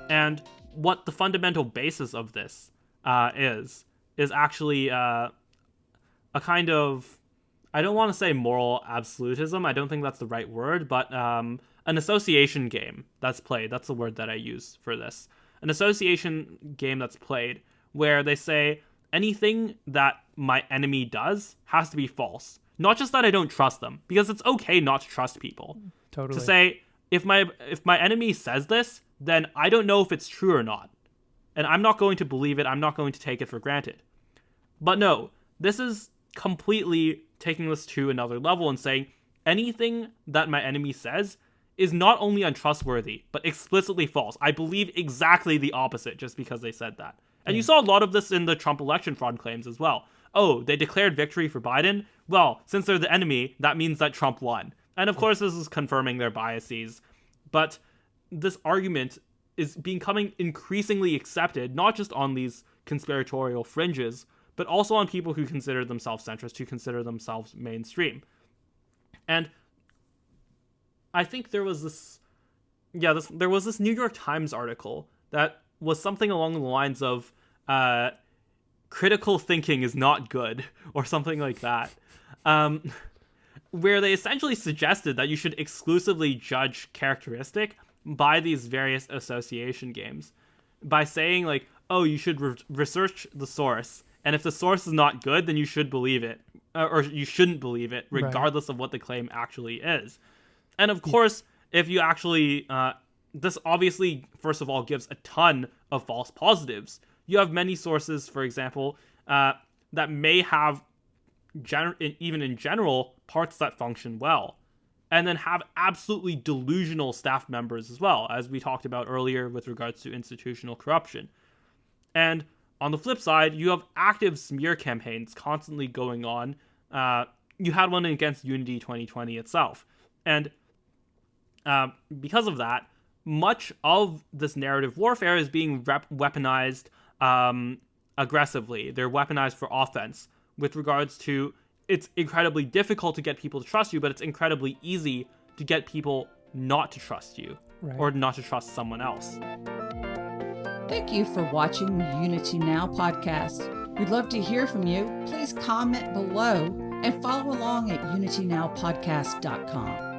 And what the fundamental basis of this is actually a kind of, I don't want to say moral absolutism. I don't think that's the right word, but an association game that's played. That's the word that I use for this. An association game that's played where they say anything that my enemy does has to be false. Not just that I don't trust them, because it's okay not to trust people. Totally. To say, if my enemy says this, then I don't know if it's true or not. And I'm not going to believe it. I'm not going to take it for granted. But no, this is completely taking this to another level and saying anything that my enemy says is not only untrustworthy, but explicitly false. I believe exactly the opposite just because they said that. And you saw a lot of this in the Trump election fraud claims as well. Oh, they declared victory for Biden? Well, since they're the enemy, that means that Trump won. And of course, this is confirming their biases. But this argument is becoming increasingly accepted, not just on these conspiratorial fringes, but also on people who consider themselves centrist, who consider themselves mainstream. And I think there was this New York Times article that was something along the lines of critical thinking is not good, or something like that, where they essentially suggested that you should exclusively judge characteristic by these various association games, by saying like, oh, you should research the source, and if the source is not good, then you should believe it, or you shouldn't believe it, regardless of what the claim actually is. And of course, if you actually, this obviously, first of all, gives a ton of false positives. You have many sources, for example, that may have, even in general, parts that function well, and then have absolutely delusional staff members as well, as we talked about earlier with regards to institutional corruption. And on the flip side, you have active smear campaigns constantly going on. You had one against Unity 2020 itself. And because of that, much of this narrative warfare is being weaponized aggressively. They're weaponized for offense with regards to, it's incredibly difficult to get people to trust you, but it's incredibly easy to get people not to trust you, or not to trust someone else. Thank you for watching the Unity Now podcast. We'd love to hear from you. Please comment below and follow along at unitynowpodcast.com.